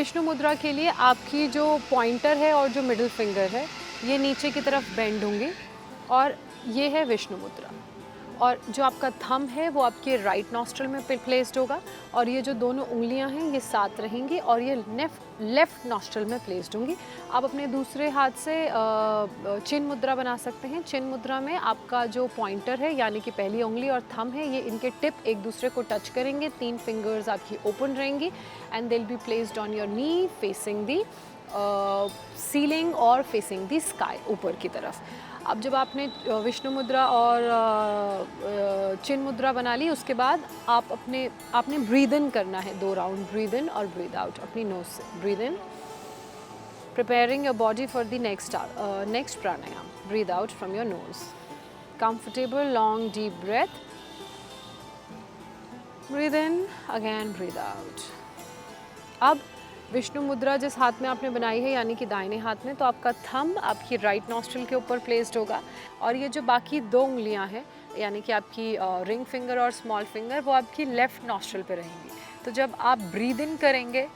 विष्णु मुद्रा के लिए आपकी जो पॉइंटर है और जो मिडिल फिंगर है ये नीचे की तरफ बेंड होंगे और ये है विष्णु मुद्रा। और जो आपका थंब है वो आपके राइट नॉस्ट्रल में प्लेस्ड होगा और ये जो दोनों उंगलियां हैं ये साथ रहेंगी और ये लेफ्ट नॉस्ट्रल में प्लेस्ड होंगी। आप अपने दूसरे हाथ से चिन मुद्रा बना सकते हैं। चिन मुद्रा में आपका जो पॉइंटर है यानी कि पहली उंगली और थंब है ये इनके टिप एक दूसरे को टच करेंगे। 3 फिंगर्स आपकी ओपन रहेंगी and they will be placed on your knee facing the ceiling और फेसिंग दी स्काई, ऊपर की तरफ। अब जब आपने विष्णु मुद्रा और चिन मुद्रा बना ली उसके बाद आपने ब्रीद इन करना है 2 राउंड, ब्रीद इन और ब्रीद आउट अपनी नोज से। Breathe in, preparing your body for the next pranayama. Breathe out from your nose, comfortable long deep breath. Breathe in again, breathe out. अब विष्णु मुद्रा जिस हाथ में आपने बनाई है यानी कि दाहिने हाथ में, तो आपका थंब आपकी राइट नॉस्ट्रल के ऊपर प्लेस्ड होगा और ये जो बाकी 2 उंगलियां हैं यानी कि आपकी रिंग फिंगर और स्मॉल फिंगर वो आपकी लेफ्ट नॉस्ट्रल पे रहेंगी। तो जब आप ब्रीद इन करेंगे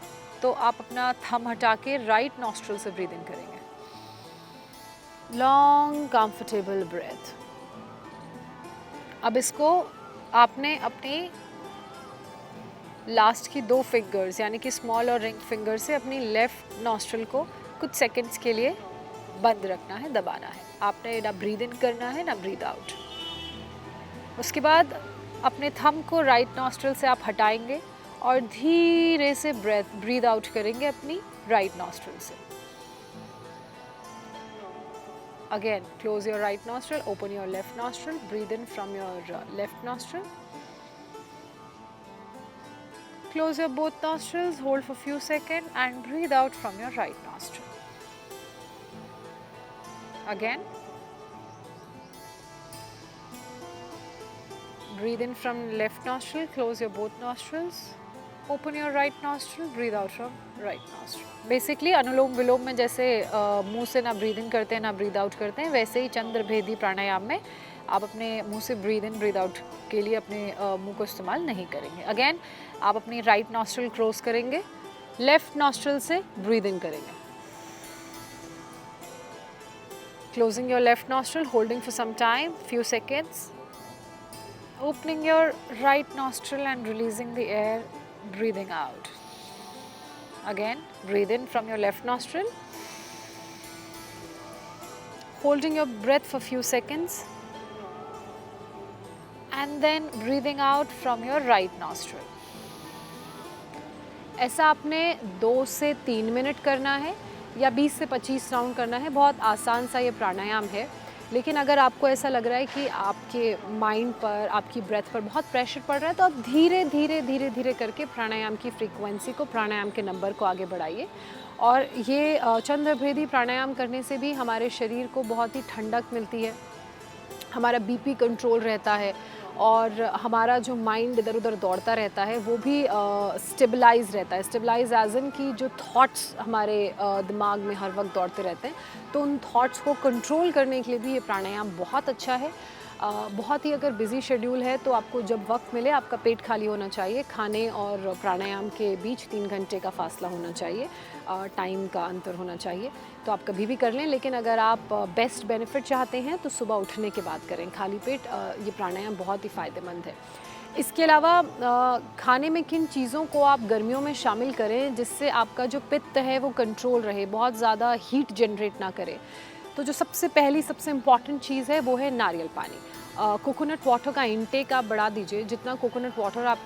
तो आप अपना थंब हटा के राइट नॉस्ट्रल से ब्रीद इन करेंगे। Long comfortable breath. अब इसको आपने अपनी लास्ट की 2 फिंगर्स यानी कि स्मॉल और रिंग फिंगर से अपनी लेफ़्ट नॉस्ट्रल को कुछ सेकंड्स के लिए बंद रखना है, दबाना है। आपने ना ब्रीद इन करना है ना ब्रीद आउट। उसके बाद अपने थंब को राइट नॉस्ट्रल से आप हटाएंगे और धीरे से ब्रीद आउट करेंगे अपनी राइट नॉस्ट्रल से। Again close your right nostril, open your left nostril, breathe in from your left nostril, close your both nostrils, hold for few seconds and breathe out from your right nostril. Again, breathe in from left nostril, close your both nostrils, open your right nostril, breathe out from right nostril. Basically अनुलोम विलोम में जैसे मुंह से ना breathe in करते हैं ना breathe out करते हैं, वैसे ही चंद्रभेदी प्राणायाम में आप अपने मुंह से ब्रीद इन ब्रीद आउट के लिए अपने मुंह को इस्तेमाल नहीं करेंगे। अगेन आप अपनी राइट नॉस्ट्रल क्लोज करेंगे, लेफ्ट नॉस्ट्रल से ब्रीद इन करेंगे। Closing your left nostril, holding for some time, few seconds, opening your right nostril and releasing the air, breathing out. Again breathe in from your left nostril, holding your breath for few seconds and then breathing out from your right nostril. ऐसा आपने 2 से 3 minute करना है या 20 से 25 round करना है। बहुत आसान सा ये प्राणायाम है, लेकिन अगर आपको ऐसा लग रहा है कि आपके माइंड पर, आपकी ब्रेथ पर बहुत प्रेशर पड़ रहा है तो आप धीरे धीरे करके प्राणायाम की फ्रीक्वेंसी को, प्राणायाम के नंबर को आगे बढ़ाइए। और ये चंद्रभेदी प्राणायाम करने से भी हमारे शरीर को बहुत ही ठंडक मिलती है, हमारा बीपी कंट्रोल रहता है और हमारा जो माइंड इधर उधर दौड़ता रहता है वो भी स्टेबलाइज रहता है। स्टेबलाइज एज इन की जो थॉट्स हमारे दिमाग में हर वक्त दौड़ते रहते हैं, तो उन थॉट्स को कंट्रोल करने के लिए भी ये प्राणायाम बहुत अच्छा है। बहुत ही अगर बिज़ी शेड्यूल है तो आपको जब वक्त मिले, आपका पेट खाली होना चाहिए, खाने और प्राणायाम के बीच 3 घंटे का फासला होना चाहिए, टाइम का अंतर होना चाहिए, तो आप कभी भी कर लें। लेकिन अगर आप बेस्ट बेनिफिट चाहते हैं तो सुबह उठने के बाद करें खाली पेट। ये प्राणायाम बहुत ही फ़ायदेमंद है। इसके अलावा खाने में किन चीज़ों को आप गर्मियों में शामिल करें जिससे आपका जो पित्त है वो कंट्रोल रहे, बहुत ज़्यादा हीट जनरेट ना करे। तो जो सबसे पहली सबसे इम्पॉर्टेंट चीज़ है वो है नारियल पानी। कोकोनट वाटर का इंटेक आप बढ़ा दीजिए। जितना कोकोनट वाटर आप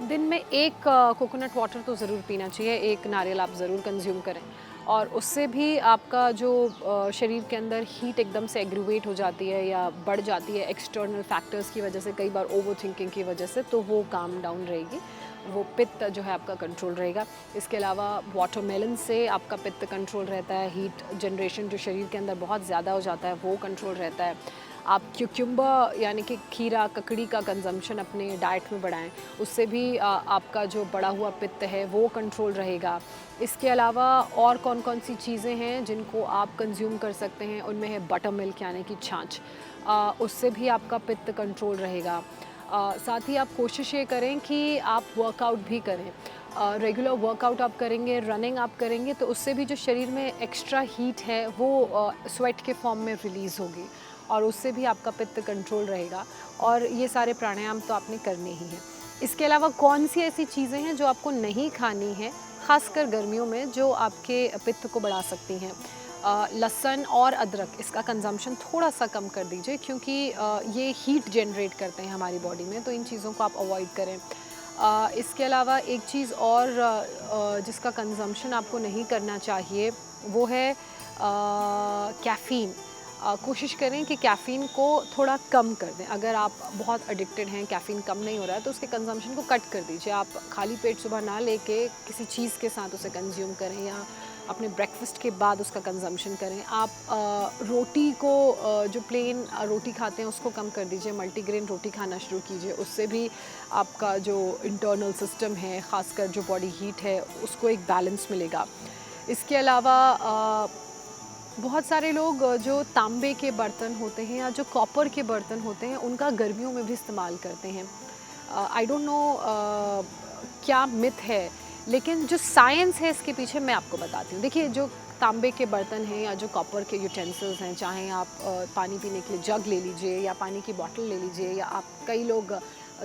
दिन में 1 कोकोनट वाटर तो ज़रूर पीना चाहिए, 1 नारियल आप ज़रूर कंज्यूम करें। और उससे भी आपका जो शरीर के अंदर हीट एकदम से एग्रीवेट हो जाती है या बढ़ जाती है एक्सटर्नल फैक्टर्स की वजह से, कई बार ओवर थिंकिंग की वजह से, तो वो काम डाउन रहेगी, वो पित्त जो है आपका कंट्रोल रहेगा। इसके अलावा वाटरमेलन से आपका पित्त कंट्रोल रहता है, हीट जनरेशन जो शरीर के अंदर बहुत ज़्यादा हो जाता है वो कंट्रोल रहता है। आप क्यूक्यूम्बर यानी कि खीरा ककड़ी का कंजम्पशन अपने डाइट में बढ़ाएं, उससे भी आपका जो बढ़ा हुआ पित्त है वो कंट्रोल रहेगा। इसके अलावा और कौन कौन सी चीज़ें हैं जिनको आप कंज्यूम कर सकते हैं, उनमें है बटर मिल्क यानी कि छाछ, उससे भी आपका पित्त कंट्रोल रहेगा। साथ ही आप कोशिश ये करें कि आप वर्कआउट भी करें रेगुलर वर्कआउट आप करेंगे, रनिंग आप करेंगे, तो उससे भी जो शरीर में एक्स्ट्रा हीट है वो स्वेट के फॉर्म में रिलीज़ होगी और उससे भी आपका पित्त कंट्रोल रहेगा। और ये सारे प्राणायाम तो आपने करने ही हैं। इसके अलावा कौन सी ऐसी चीज़ें हैं जो आपको नहीं खानी है, ख़ासकर गर्मियों में, जो आपके पित्त को बढ़ा सकती हैं? लहसुन और अदरक, इसका कंजम्पशन थोड़ा सा कम कर दीजिए, क्योंकि ये हीट जनरेट करते हैं हमारी बॉडी में, तो इन चीज़ों को आप अवॉइड करें। इसके अलावा एक चीज़ और जिसका कंजम्पशन आपको नहीं करना चाहिए वो है कैफ़ीन। कोशिश करें कि कैफ़ीन को थोड़ा कम कर दें। अगर आप बहुत एडिक्टेड हैं, कैफ़ीन कम नहीं हो रहा है, तो उसके कंजम्पशन को कट कर दीजिए। आप खाली पेट सुबह ना लेके किसी चीज़ के साथ उसे कंज्यूम करें या अपने ब्रेकफास्ट के बाद उसका कंजम्पशन करें। आप रोटी को जो प्लेन रोटी खाते हैं उसको कम कर दीजिए, मल्टीग्रेन रोटी खाना शुरू कीजिए। उससे भी आपका जो इंटरनल सिस्टम है, ख़ासकर जो बॉडी हीट है, उसको एक बैलेंस मिलेगा। इसके अलावा बहुत सारे लोग जो तांबे के बर्तन होते हैं या जो कॉपर के बर्तन होते हैं, उनका गर्मियों में भी इस्तेमाल करते हैं। आई डोंट नो क्या मिथ है, लेकिन जो साइंस है इसके पीछे मैं आपको बताती हूँ। देखिए, जो तांबे के बर्तन हैं या जो कॉपर के यूटेंसिल्स हैं, चाहे आप पानी पीने के लिए जग ले लीजिए या पानी की बॉटल ले लीजिए, या आप कई लोग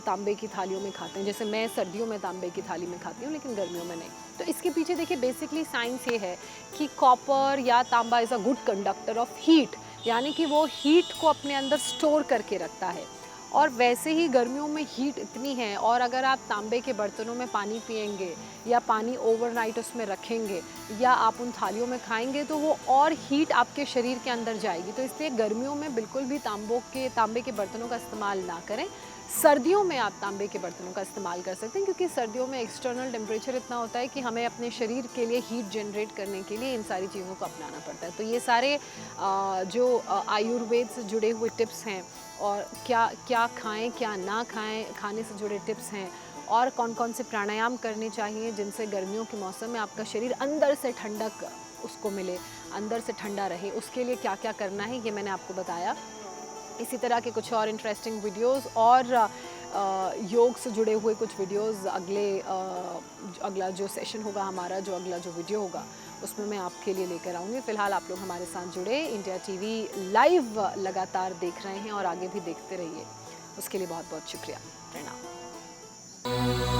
तांबे की थालियों में खाते हैं। जैसे मैं सर्दियों में तांबे की थाली में खाती हूँ, लेकिन गर्मियों में नहीं। तो इसके पीछे देखिए बेसिकली साइंस ये है कि कॉपर या तांबा is a good conductor of heat, यानी कि वो हीट को अपने अंदर स्टोर करके रखता है। और वैसे ही गर्मियों में हीट इतनी है, और अगर आप तांबे के बर्तनों में पानी पिएंगे या पानी ओवरनाइट उसमें रखेंगे या आप उन थालियों में खाएंगे, तो वो और हीट आपके शरीर के अंदर जाएगी। तो इसलिए गर्मियों में बिल्कुल भी तांबे के बर्तनों का इस्तेमाल ना करें। सर्दियों में आप तांबे के बर्तनों का इस्तेमाल कर सकते हैं, क्योंकि सर्दियों में एक्सटर्नल टेम्परेचर इतना होता है कि हमें अपने शरीर के लिए हीट जनरेट करने के लिए इन सारी चीज़ों को अपनाना पड़ता है। तो ये सारे जो आयुर्वेद से जुड़े हुए टिप्स हैं, और क्या क्या खाएं क्या ना खाएं, खाने से जुड़े टिप्स हैं, और कौन कौन से प्राणायाम करने चाहिए जिनसे गर्मियों के मौसम में आपका शरीर अंदर से ठंडक उसको मिले, अंदर से ठंडा रहे, उसके लिए क्या क्या करना है, ये मैंने आपको बताया। इसी तरह के कुछ और इंटरेस्टिंग वीडियोस और योग से जुड़े हुए कुछ वीडियोस अगला जो सेशन होगा हमारा, जो अगला जो वीडियो होगा, उसमें मैं आपके लिए लेकर आऊँगी। फ़िलहाल आप लोग हमारे साथ जुड़े, इंडिया टीवी लाइव लगातार देख रहे हैं और आगे भी देखते रहिए। उसके लिए बहुत बहुत शुक्रिया। प्रणाम।